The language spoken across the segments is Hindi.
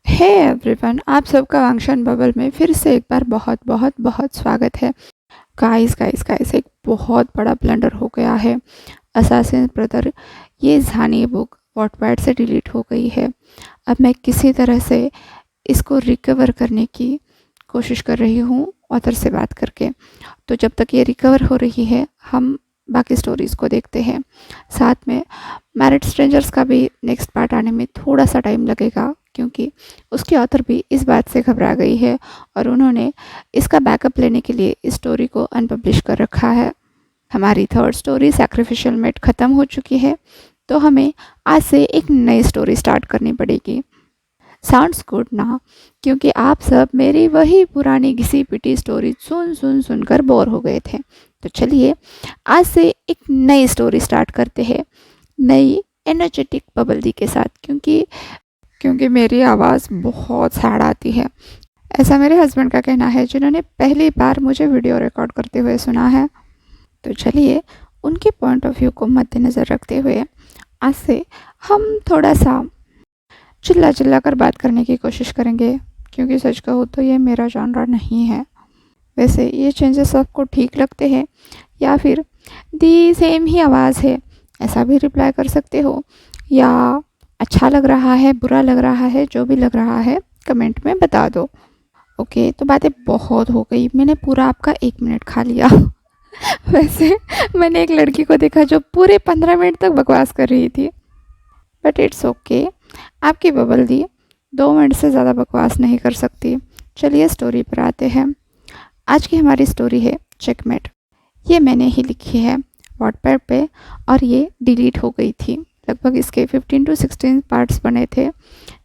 हे एवरीवन, आप सबका वांगशन बबल में फिर से एक बार बहुत बहुत बहुत स्वागत है। गाइस गाइस गाइस, एक बहुत बड़ा ब्लंडर हो गया है। असासिन ब्रदर, ये जानी बुक वॉटपैड से डिलीट हो गई है। अब मैं किसी तरह से इसको रिकवर करने की कोशिश कर रही हूँ ऑथर से बात करके। तो जब तक ये रिकवर हो रही है, हम बाकी स्टोरीज़ को देखते हैं। साथ में मैरिड स्ट्रेंजर्स का भी नेक्स्ट पार्ट आने में थोड़ा सा टाइम लगेगा, क्योंकि उसकी ऑथर भी इस बात से घबरा गई है और उन्होंने इसका बैकअप लेने के लिए इस स्टोरी को अनपब्लिश कर रखा है। हमारी थर्ड स्टोरी सैक्रिफिशियल मेट ख़त्म हो चुकी है, तो हमें आज से एक नई स्टोरी स्टार्ट करनी पड़ेगी। साउंड्स गुड ना? क्योंकि आप सब मेरी वही पुरानी घिसी पिटी स्टोरी सुनकर बोर हो गए थे। तो चलिए आज से एक नई स्टोरी स्टार्ट करते हैं, नई एनर्जेटिक बबल दी के साथ। क्योंकि मेरी आवाज़ बहुत सैड आती है, ऐसा मेरे हस्बैंड का कहना है, जिन्होंने पहली बार मुझे वीडियो रिकॉर्ड करते हुए सुना है। तो चलिए उनके पॉइंट ऑफ व्यू को मद्देनज़र रखते हुए आज से हम थोड़ा सा चिल्ला कर बात करने की कोशिश करेंगे, क्योंकि सच कहूँ तो ये मेरा जॉनरा नहीं है। वैसे ये चेंजेस आपको ठीक लगते हैं या फिर दी सेम ही आवाज़ है, ऐसा भी रिप्लाई कर सकते हो, या अच्छा लग रहा है, बुरा लग रहा है, जो भी लग रहा है कमेंट में बता दो। ओके, तो बातें बहुत हो गई, मैंने पूरा आपका 1 मिनट खा लिया। वैसे मैंने एक लड़की को देखा जो पूरे 15 मिनट तक बकवास कर रही थी, बट इट्स ओके। आपकी बबल दी 2 मिनट से ज़्यादा बकवास नहीं कर सकती। चलिए स्टोरी पर आते हैं। आज की हमारी स्टोरी है चेकमेट। ये मैंने ही लिखी है वॉटपैड पे और ये डिलीट हो गई थी। लगभग इसके 15 to 16 पार्ट्स बने थे,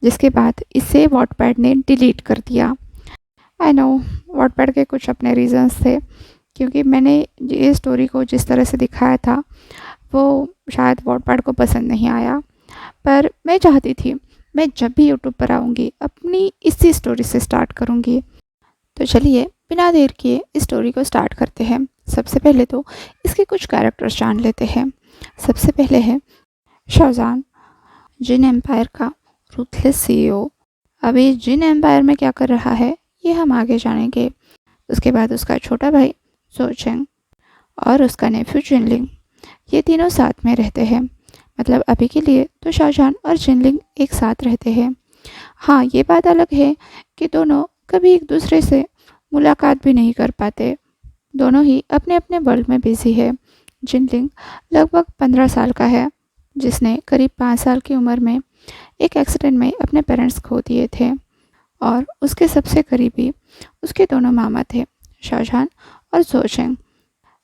जिसके बाद इसे वॉटपैड ने डिलीट कर दिया। आई नो, वॉटपैड के कुछ अपने रीजंस थे, क्योंकि मैंने ये स्टोरी को जिस तरह से दिखाया था वो शायद वॉटपैड को पसंद नहीं आया। पर मैं चाहती थी मैं जब भी यूट्यूब पर आऊँगी अपनी इसी स्टोरी से स्टार्ट करूँगी। तो चलिए बिना देर किए इस स्टोरी को स्टार्ट करते हैं। सबसे पहले तो इसके कुछ कैरेक्टर्स जान लेते हैं। सबसे पहले है शाहजहान, जिन एम्पायर का रूथलेस सीईओ। अभी जिन एम्पायर में क्या कर रहा है ये हम आगे जानेंगे। उसके बाद उसका छोटा भाई सोचेंग और उसका नेफ्यू जिनलिंग, ये तीनों साथ में रहते हैं। मतलब अभी के लिए तो शाहजहान और जिनलिंग एक साथ रहते हैं। हाँ, ये बात अलग है कि दोनों कभी एक दूसरे से मुलाकात भी नहीं कर पाते। दोनों ही अपने अपने वर्ल्ड में बिजी है। जिनलिंग लगभग 15 साल का है, जिसने करीब 5 साल की उम्र में एक एक्सीडेंट में अपने पेरेंट्स खो दिए थे, और उसके सबसे करीबी उसके दोनों मामा थे, शाहजहान और जोचेंग।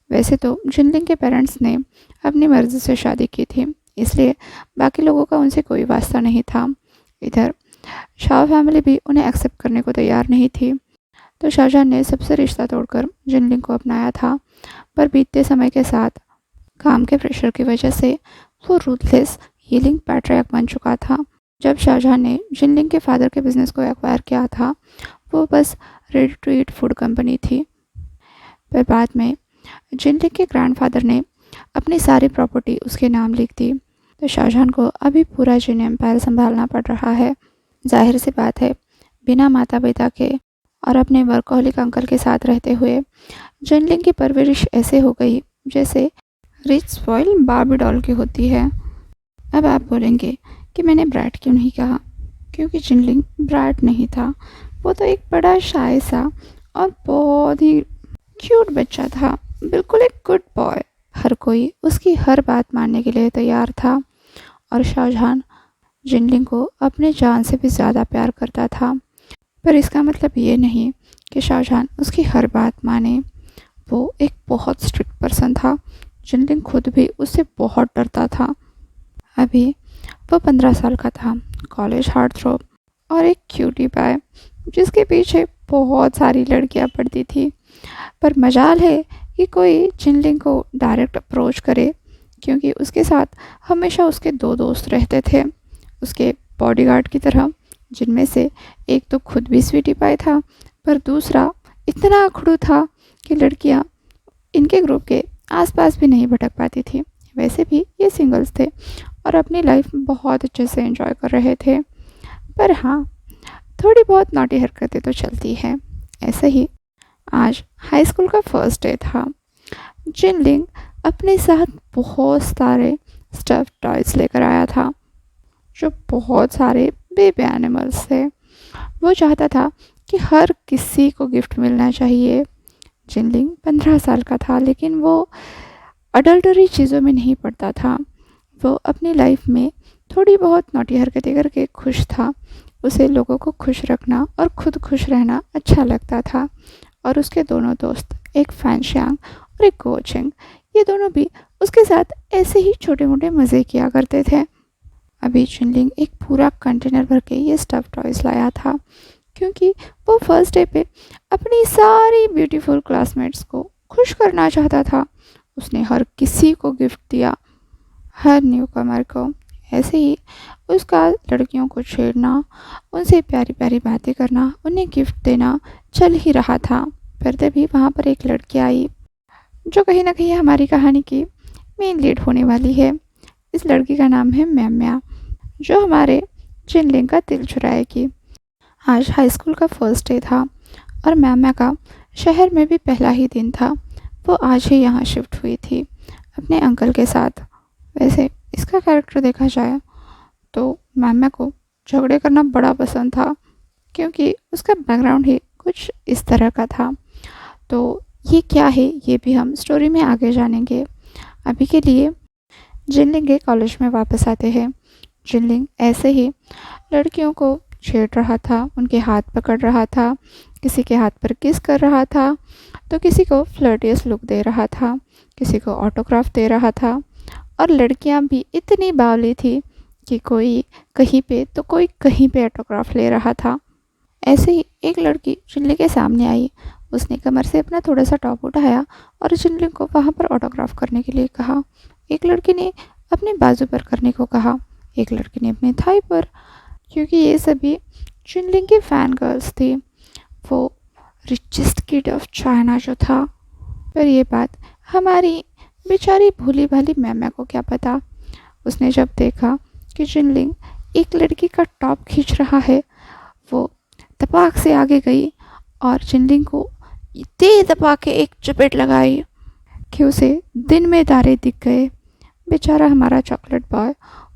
वैसे तो जिनलिंग के पेरेंट्स ने अपनी मर्जी से शादी की थी, इसलिए बाकी लोगों का उनसे कोई वास्ता नहीं था। इधर शाह फैमिली भी उन्हें एक्सेप्ट करने को तैयार नहीं थी, तो शाहजहान ने सबसे रिश्ता तोड़कर जिनलिंग को अपनाया था। पर बीतते समय के साथ काम के प्रेशर की वजह से वो रूथलेस हीलिंग पैट्रियार्क बन चुका था। जब शाहजहान ने जिनलिंग के फादर के बिजनेस को एक्वायर किया था, वो बस ready to eat food company थी। पर बाद में जिनलिंग के ग्रैंडफादर ने अपनी सारी प्रॉपर्टी उसके नाम लिख दी, तो शाहजहान को अभी पूरा जिन एम्पायर संभालना पड़ रहा है। जाहिर सी बात है, बिना माता पिता के और अपने वर्कहोलिक अंकल के साथ रहते हुए जिनलिंग की परवरिश ऐसे हो गई जैसे रिच स्पॉइल बार्बी डॉल की होती है। अब आप बोलेंगे कि मैंने ब्राइट क्यों नहीं कहा, क्योंकि जिनलिंग ब्राइट नहीं था। वो तो एक बड़ा शाय सा और बहुत ही क्यूट बच्चा था, बिल्कुल एक गुड बॉय। हर कोई उसकी हर बात मानने के लिए तैयार था, और शाहजहान जिनलिंग को अपने जान से भी ज़्यादा प्यार करता था। पर इसका मतलब ये नहीं कि शाहजहान उसकी हर बात माने। वो एक बहुत स्ट्रिक्ट पर्सन था। जिनलिंग खुद भी उससे बहुत डरता था। अभी वो 15 साल का था, कॉलेज हार्ट थ्रोब और एक क्यूटी पाए, जिसके पीछे बहुत सारी लड़कियां पड़ती थी। पर मजाल है कि कोई जिनलिंग को डायरेक्ट अप्रोच करे, क्योंकि उसके साथ हमेशा उसके 2 दोस्त रहते थे, उसके बॉडीगार्ड की तरह, जिनमें से एक तो खुद भी स्वीटी पाई था, पर दूसरा इतना अखड़ू था कि लड़कियां इनके ग्रुप के आसपास भी नहीं भटक पाती थी। वैसे भी ये सिंगल्स थे और अपनी लाइफ बहुत अच्छे से एंजॉय कर रहे थे। पर हाँ, थोड़ी बहुत नॉटी हरकतें तो चलती हैं। ऐसे ही आज हाई स्कूल का फर्स्ट डे था। जिनलिंग अपने साथ बहुत सारे स्टफ टॉयज लेकर आया था, जो बहुत सारे बेबी एनिमल्स थे। वो चाहता था कि हर किसी को गिफ्ट मिलना चाहिए। जिनलिंग 15 साल का था, लेकिन वो अडल्टरी चीज़ों में नहीं पड़ता था। वो अपनी लाइफ में थोड़ी बहुत नौटी हरकतें करके खुश था। उसे लोगों को खुश रखना और खुद खुश रहना अच्छा लगता था। और उसके दोनों दोस्त, एक फैनशांग और एक गोचेंग, ये दोनों भी उसके साथ ऐसे ही छोटे मोटे मज़े किया करते थे। अभी चुनलिंग एक पूरा कंटेनर भर के ये स्टफ टॉयज लाया था, क्योंकि वो फर्स्ट डे पे अपनी सारी ब्यूटीफुल क्लासमेट्स को खुश करना चाहता था। उसने हर किसी को गिफ्ट दिया, हर न्यू कमर को। ऐसे ही उसका लड़कियों को छेड़ना, उनसे प्यारी प्यारी बातें करना, उन्हें गिफ्ट देना चल ही रहा था। फिर तभी वहाँ पर एक लड़की आई, जो कहीं ना कहीं हमारी कहानी की मेन लीड होने वाली है। इस लड़की का नाम है म्या, जो हमारे जिनलिंग का दिल चुराएगी। आज हाई स्कूल का फर्स्ट डे था और म्या का शहर में भी पहला ही दिन था। वो आज ही यहाँ शिफ्ट हुई थी अपने अंकल के साथ। वैसे इसका कैरेक्टर देखा जाए तो म्या को झगड़े करना बड़ा पसंद था, क्योंकि उसका बैकग्राउंड ही कुछ इस तरह का था। तो ये क्या है, ये भी हम स्टोरी में आगे जानेंगे। अभी के लिए जिनलिंग के कॉलेज में वापस आते हैं। जिनलिंग ऐसे ही लड़कियों को छेड़ रहा था, उनके हाथ पकड़ रहा था, किसी के हाथ पर किस कर रहा था, तो किसी को फ्लर्टियस लुक दे रहा था, किसी को ऑटोग्राफ दे रहा था। और लड़कियां भी इतनी बावली थी कि कोई कहीं पे तो कोई कहीं पे ऑटोग्राफ ले रहा था। ऐसे ही एक लड़की जिनलिंग के सामने आई। उसने कमर से अपना थोड़ा सा टॉप उठाया और जिनलिंग को वहाँ पर ऑटोग्राफ करने के लिए कहा। एक लड़की ने अपने बाजू पर करने को कहा, एक लड़की ने अपने थाई पर, क्योंकि ये सभी जिनलिंग की फ़ैन गर्ल्स थी। वो रिचेस्ट किड ऑफ चाइना जो था। पर ये बात हमारी बेचारी भोली भाली मैम को क्या पता। उसने जब देखा कि जिनलिंग एक लड़की का टॉप खींच रहा है, वो तपाक से आगे गई और जिनलिंग को तेज दबा के एक चपेट लगाई कि उसे दिन में तारे दिख गए। बेचारा हमारा चॉकलेट बॉय,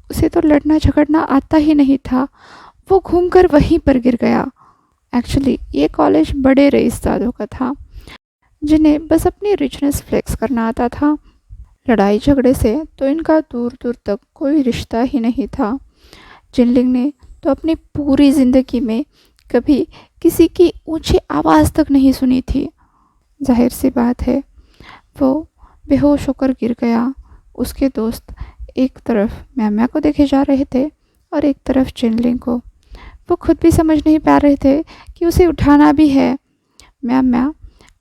उसे तो लड़ना झगड़ना आता ही नहीं था। वो घूमकर वहीं पर गिर गया। एक्चुअली ये कॉलेज बड़े रईसजादों का था, जिन्हें बस अपनी रिचनेस फ्लेक्स करना आता था। लड़ाई झगड़े से तो इनका दूर दूर तक कोई रिश्ता ही नहीं था। जिनलिंग ने तो अपनी पूरी ज़िंदगी में कभी किसी की ऊंची आवाज़ तक नहीं सुनी थी। जाहिर सी बात है, वो बेहोश होकर गिर गया। उसके दोस्त एक तरफ म्या को देखे जा रहे थे और एक तरफ जिनलिंग को। वो खुद भी समझ नहीं पा रहे थे कि उसे उठाना भी है। म्या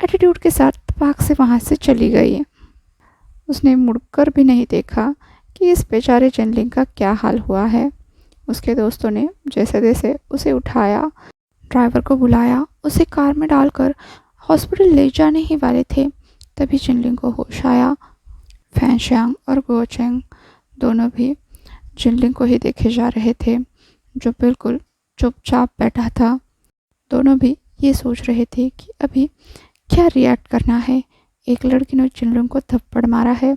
एटीट्यूड के साथ तपाक से वहाँ से चली गई। उसने मुड़कर भी नहीं देखा कि इस बेचारे जिनलिंग का क्या हाल हुआ है। उसके दोस्तों ने जैसे तैसे उसे उठाया, ड्राइवर को बुलाया, उसे कार में डालकर हॉस्पिटल ले जाने ही वाले थे। तभी जिनलिंग को होश आया। फैनशांग और गोचेंग दोनों भी जिनलिंग को ही देखे जा रहे थे, जो बिल्कुल चुपचाप बैठा था। दोनों भी ये सोच रहे थे कि अभी क्या रिएक्ट करना है। एक लड़की ने जिनलिंग को थप्पड़ मारा है,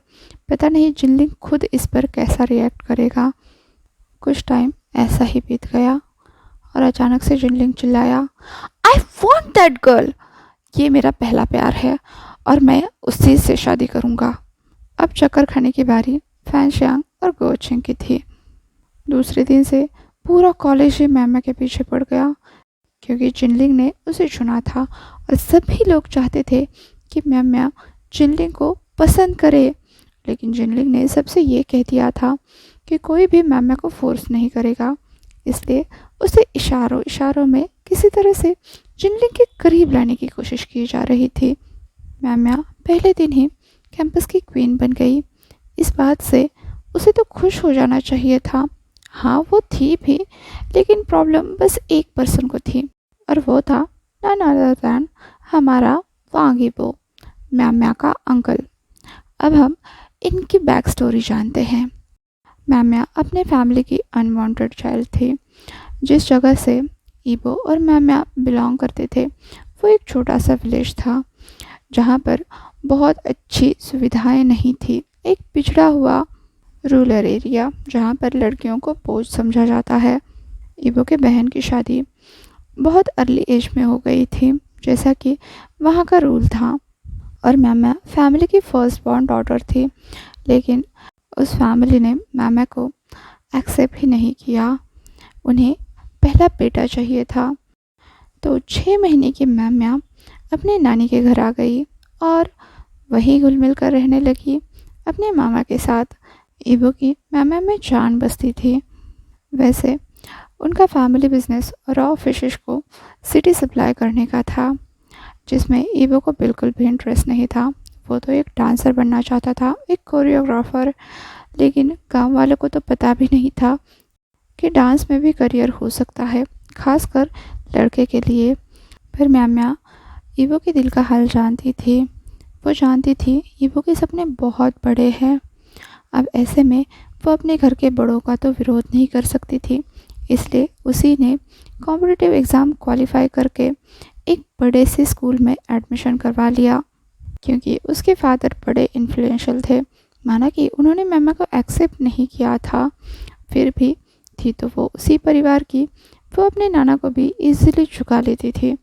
पता नहीं जिनलिंग खुद इस पर कैसा रिएक्ट करेगा। कुछ टाइम ऐसा ही बीत गया और अचानक से जिनलिंग चिल्लाया, आई वॉन्ट दैट गर्ल! ये मेरा पहला प्यार है और मैं उसी से शादी करूँगा। अब चक्कर खाने की बारी फैनशांग और गोचेंग की थी। दूसरे दिन से पूरा कॉलेज ही मैम के पीछे पड़ गया, क्योंकि जिनलिंग ने उसे चुना था और सभी लोग चाहते थे कि मैम जिनलिंग को पसंद करे। लेकिन जिनलिंग ने सबसे ये कह दिया था कि कोई भी मैम को फोर्स नहीं करेगा, इसलिए उसे इशारों इशारों में किसी तरह से जिनलिंग के करीब लाने की कोशिश की जा रही थी। मैम पहले दिन ही कैंपस की क्वीन बन गई। इस बात से उसे तो खुश हो जाना चाहिए था। हाँ, वो थी भी, लेकिन प्रॉब्लम बस एक पर्सन को थी और वो था नन अदर दैन हमारा वांगीबो, म्या का अंकल। अब हम इनकी बैक स्टोरी जानते हैं। म्या अपने फैमिली की अनवांटेड चाइल्ड थी। जिस जगह से ईबो और मैम्या बिलोंग करते थे वो एक छोटा सा विलेज था जहाँ पर बहुत अच्छी सुविधाएं नहीं थी। एक पिछड़ा हुआ रूरल एरिया जहाँ पर लड़कियों को बोझ समझा जाता है। ईबो के बहन की शादी बहुत अर्ली एज में हो गई थी जैसा कि वहाँ का रूल था और मैम्या फैमिली की फर्स्ट बॉर्न डॉटर थी, लेकिन उस फैमिली ने मैम्या को एक्सेप्ट ही नहीं किया। उन्हें पहला बेटा चाहिए था। तो 6 महीने की मैम्या अपने नानी के घर आ गई और वहीं घुल मिल कर रहने लगी अपने मामा के साथ। ईबो की मैम्या में जान बसती थी। वैसे उनका फैमिली बिजनेस रॉ फिशेस को सिटी सप्लाई करने का था, जिसमें ईबो को बिल्कुल भी इंटरेस्ट नहीं था। वो तो एक डांसर बनना चाहता था, एक कोरियोग्राफर, लेकिन गांव वालों को तो पता भी नहीं था कि डांस में भी करियर हो सकता है, खासकर लड़के के लिए। फिर मैम्या ईबो के दिल का हाल जानती थी। वो जानती थी ईबो के सपने बहुत बड़े हैं। अब ऐसे में वो अपने घर के बड़ों का तो विरोध नहीं कर सकती थी, इसलिए उसी ने कॉम्पिटिटिव एग्ज़ाम क्वालिफाई करके एक बड़े से स्कूल में एडमिशन करवा लिया। क्योंकि उसके फादर बड़े इन्फ्लुएंशियल थे, माना कि उन्होंने मैम्या को एक्सेप्ट नहीं किया था, फिर भी थी तो वो उसी परिवार की। वो अपने नाना को भी इजीली चुका लेती थी।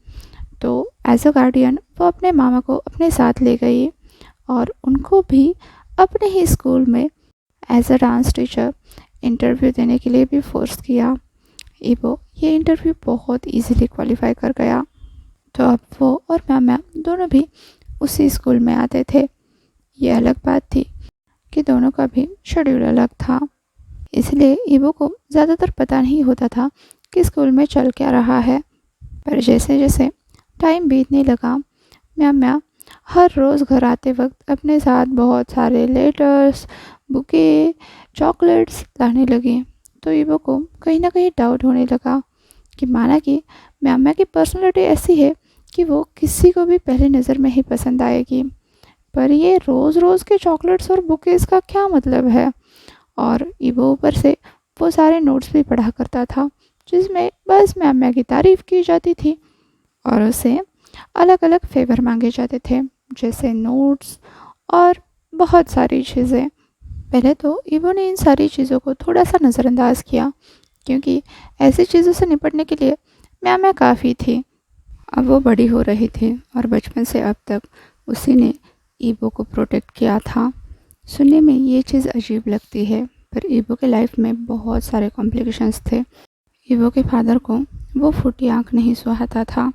तो एज अ गार्डियन वो अपने मामा को अपने साथ ले गई और उनको भी अपने ही स्कूल में as a dance teacher interview देने के लिए भी फोर्स किया। ईबो ये इंटरव्यू बहुत इजीली क्वालिफाई कर गया। तो अब वो और मैम्या दोनों भी उसी स्कूल में आते थे। ये अलग बात थी कि दोनों का भी शेड्यूल अलग था, इसलिए ईबो को ज़्यादातर पता नहीं होता था कि स्कूल में चल क्या रहा है। पर जैसे जैसे टाइम बीतने लगा, मैम्या हर रोज़ घर आते वक्त अपने साथ बहुत सारे लेटर्स, बुके, चॉकलेट्स लाने लगी। तो ईबो को कहीं ना कहीं डाउट होने लगा कि माना कि मैम्या की पर्सनैलिटी ऐसी है कि वो किसी को भी पहली नज़र में ही पसंद आएगी, पर ये रोज़ रोज़ के चॉकलेट्स और बुकेज़ का क्या मतलब है। और ईबो ऊपर से वो सारे नोट्स भी पढ़ा करता था जिसमें बस मैम्या की तारीफ़ की जाती थी और उसे अलग अलग फेवर मांगे जाते थे, जैसे नोट्स और बहुत सारी चीज़ें। पहले तो ईबो ने इन सारी चीज़ों को थोड़ा सा नज़रअंदाज किया, क्योंकि ऐसी चीज़ों से निपटने के लिए मैम्या काफ़ी थी। अब वो बड़ी हो रही थी और बचपन से अब तक उसी ने ईबो को प्रोटेक्ट किया था। सुनने में ये चीज़ अजीब लगती है, पर ईबो के लाइफ में बहुत सारे कॉम्प्लिकेशंस थे। ईबो के फादर को वो फूटी आँख नहीं सुहाता था।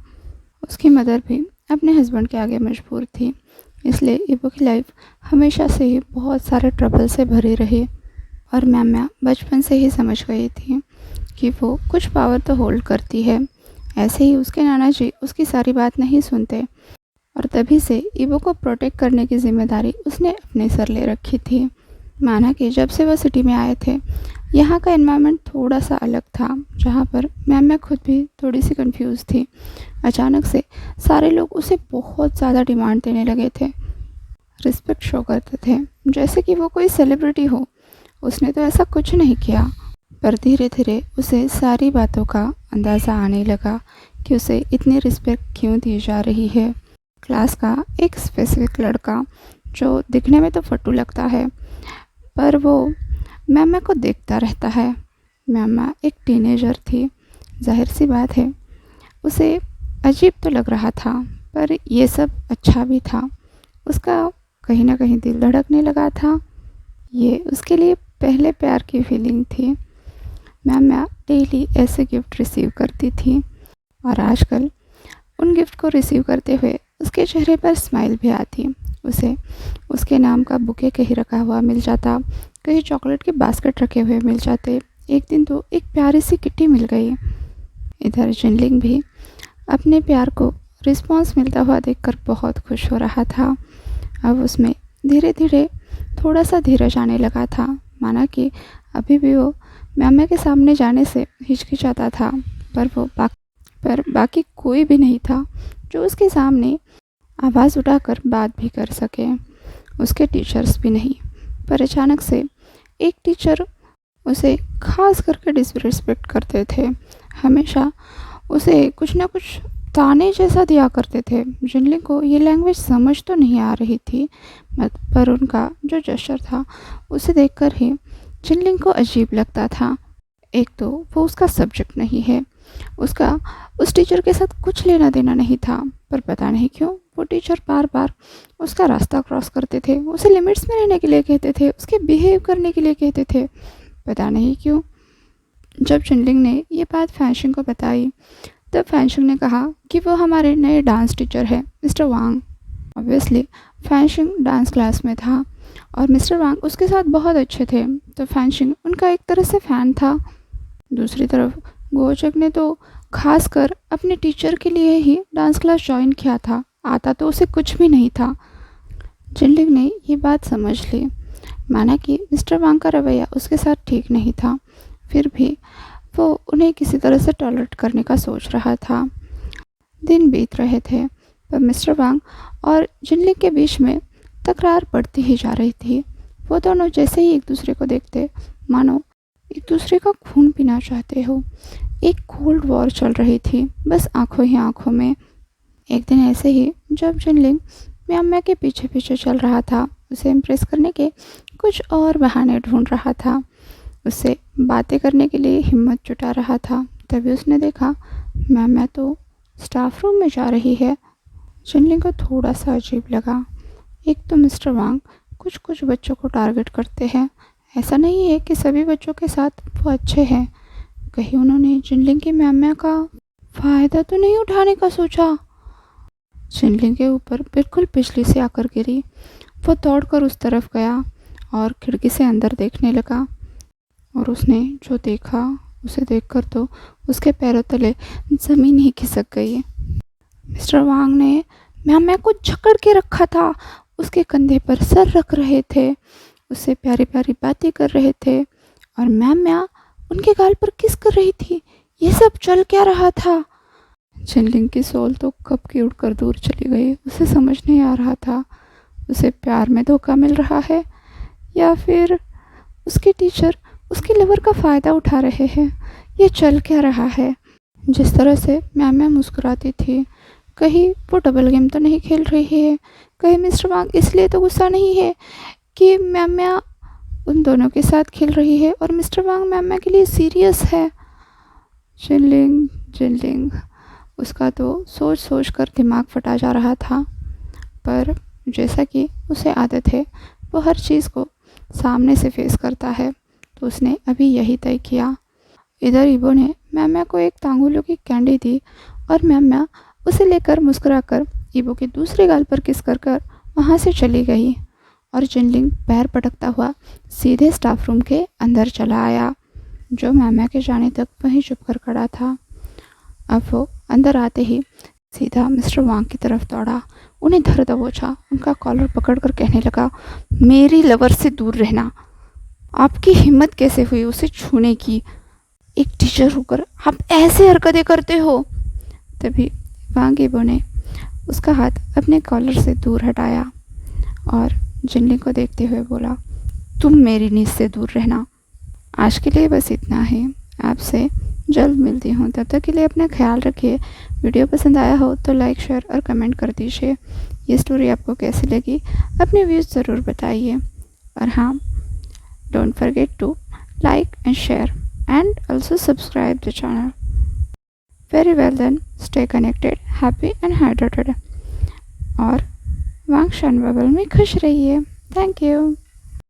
उसकी मदर भी अपने हस्बैंड के आगे मजबूर थी, इसलिए ईबो की लाइफ हमेशा से ही बहुत सारे ट्रबल से भरी रही। और मैम्या बचपन से ही समझ गई थी कि वो कुछ पावर तो होल्ड करती है। ऐसे ही उसके नाना जी उसकी सारी बात नहीं सुनते और तभी से ईबो को प्रोटेक्ट करने की जिम्मेदारी उसने अपने सर ले रखी थी। माना कि जब से वह सिटी में आए थे, यहाँ का एनवायरनमेंट थोड़ा सा अलग था, जहाँ पर मैम्या खुद भी थोड़ी सी कंफ्यूज थी। अचानक से सारे लोग उसे बहुत ज़्यादा डिमांड देने लगे थे, रिस्पेक्ट शो करते थे जैसे कि वो कोई सेलिब्रिटी हो। उसने तो ऐसा कुछ नहीं किया, पर धीरे धीरे उसे सारी बातों का अंदाज़ा आने लगा कि उसे इतनी रिस्पेक्ट क्यों दी जा रही है। क्लास का एक स्पेसिफिक लड़का जो दिखने में तो फट्टू लगता है, पर वो मैम्या को देखता रहता है। मैम्या एक टीनेजर थी, जाहिर सी बात है उसे अजीब तो लग रहा था, पर ये सब अच्छा भी था। उसका कहीं ना कहीं दिल धड़कने लगा था। ये उसके लिए पहले प्यार की फीलिंग थी। मैम्या डेली ऐसे गिफ्ट रिसीव करती थी और आजकल उन गिफ्ट को रिसीव करते हुए उसके चेहरे पर स्माइल भी आती। उसे उसके नाम का बुके कहीं रखा हुआ मिल जाता, कहीं चॉकलेट के बास्केट रखे हुए मिल जाते। एक दिन तो एक प्यारी सी किट्टी मिल गई। इधर जिनलिंग भी अपने प्यार को रिस्पॉन्स मिलता हुआ देखकर बहुत खुश हो रहा था। अब उसमें धीरे धीरे थोड़ा सा धीरज आने लगा था। माना कि अभी भी वो मैम्या के सामने जाने से हिचकिचाता था, पर बाकी कोई भी नहीं था जो उसके सामने आवाज़ उठाकर बात भी कर सके। उसके टीचर्स भी नहीं। पर अचानक से एक टीचर उसे खास करके डिसरिस्पेक्ट करते थे। हमेशा उसे कुछ ना कुछ ताने जैसा दिया करते थे। जिनलिंग को ये लैंग्वेज समझ तो नहीं आ रही थी, पर उनका जो जेस्चर था उसे देखकर ही जिनलिंग को अजीब लगता था। एक तो वो उसका सब्जेक्ट नहीं है, उसका उस टीचर के साथ कुछ लेना देना नहीं था, पर पता नहीं क्यों वो टीचर बार बार उसका रास्ता क्रॉस करते थे, उसे लिमिट्स में रहने के लिए कहते थे, उसके बिहेव करने के लिए कहते थे, पता नहीं क्यों। जब जिनलिंग ने ये बात फैंशिंग को बताई तब फैंशिंग ने कहा कि वो हमारे नए डांस टीचर हैं, mister Wang. Obviously fencing dance class में था और मिस्टर वांग उसके साथ बहुत अच्छे थे, तो फैंशिंग उनका एक तरह से फ़ैन था। दूसरी तरफ गोचक ने तो खासकर अपने टीचर के लिए ही डांस क्लास ज्वाइन किया था, आता तो उसे कुछ भी नहीं था। जिनलिंग ने ये बात समझ ली, माना कि मिस्टर वांग का रवैया उसके साथ ठीक नहीं था, फिर भी वो उन्हें किसी तरह से टॉलरेट करने का सोच रहा था। दिन बीत रहे थे, पर मिस्टर वांग और जिनलिंग के बीच में तकरार बढ़ती ही जा रही थी। वो दोनों जैसे ही एक दूसरे को देखते मानो एक दूसरे का खून पीना चाहते हो। एक कोल्ड वॉर चल रही थी, बस आंखों ही आंखों में। एक दिन ऐसे ही जब जिनलिंग म्याम्या के पीछे पीछे चल रहा था, उसे इम्प्रेस करने के कुछ और बहाने ढूंढ रहा था, उससे बातें करने के लिए हिम्मत जुटा रहा था, तभी उसने देखा म्याम्या तो स्टाफ रूम में जा रही है। जिनलिंग को थोड़ा सा अजीब लगा। एक तो मिस्टर वांग कुछ कुछ बच्चों को टारगेट करते हैं, ऐसा नहीं है कि सभी बच्चों के साथ वो अच्छे हैं। कहीं उन्होंने जिनलिंग की म्याम्या का फ़ायदा तो नहीं उठाने का सोचा। जिनलिंग के ऊपर बिल्कुल बिजली से आकर गिरी। वो दौड़कर उस तरफ गया और खिड़की से अंदर देखने लगा, और उसने जो देखा उसे देखकर तो उसके पैरों तले ज़मीन ही खिसक गई। मिस्टर वांग ने म्याम्या को जकड़ के रखा था, उसके कंधे पर सर रख रहे थे, उससे प्यारी प्यारी बातें कर रहे थे, और म्याम्या उनके गाल पर किस कर रही थी। ये सब चल क्या रहा था? जिनलिंग की सोल तो कब की उड़कर दूर चली गई, उसे समझ नहीं आ रहा था उसे प्यार में धोखा मिल रहा है या फिर उसके टीचर उसके लवर का फ़ायदा उठा रहे हैं। ये चल क्या रहा है? जिस तरह से म्याम्या मुस्कुराती थी, कहीं वो डबल गेम तो नहीं खेल रही है, कहीं मिस्टर वांग इसलिए तो गुस्सा नहीं है कि म्याम्या उन दोनों के साथ खेल रही है और मिस्टर वांग म्याम्या के लिए सीरियस है। जिनलिंग जिनलिंग उसका तो सोच सोच कर दिमाग फटा जा रहा था, पर जैसा कि उसे आदत है वो हर चीज़ को सामने से फेस करता है, तो उसने अभी यही तय किया। इधर इबो ने म्याम्या को एक तांगुलो की कैंडी दी और म्याम्या उसे लेकर मुस्कुराकर इबो के दूसरे गाल पर किस कर कर वहाँ से चली गई, और जिनलिंग पैर पटकता हुआ सीधे स्टाफ रूम के अंदर चला आया, जो म्याम्या के जाने तक वहीं चुप कर खड़ा था। अब वो अंदर आते ही सीधा मिस्टर वांग की तरफ दौड़ा, उन्हें धर दबोचा, उनका कॉलर पकड़कर कहने लगा, मेरी लवर से दूर रहना। आपकी हिम्मत कैसे हुई उसे छूने की? एक टीचर होकर आप ऐसे हरकतें करते हो? तभी वांग इबो ने उसका हाथ अपने कॉलर से दूर हटाया और जिनलिंग को देखते हुए बोला, तुम मेरी नींद से दूर रहना। आज के लिए बस इतना ही, आपसे जल्द मिलती हूँ, तब तक के लिए अपना ख्याल रखिए। वीडियो पसंद आया हो तो लाइक शेयर और कमेंट कर दीजिए। ये स्टोरी आपको कैसी लगी अपने व्यूज़ ज़रूर बताइए, और हाँ, don't forget to like and share and also subscribe the channel. Very well then, stay connected, happy and hydrated, और वांग शान बबल में खुश रहिए। Thank you.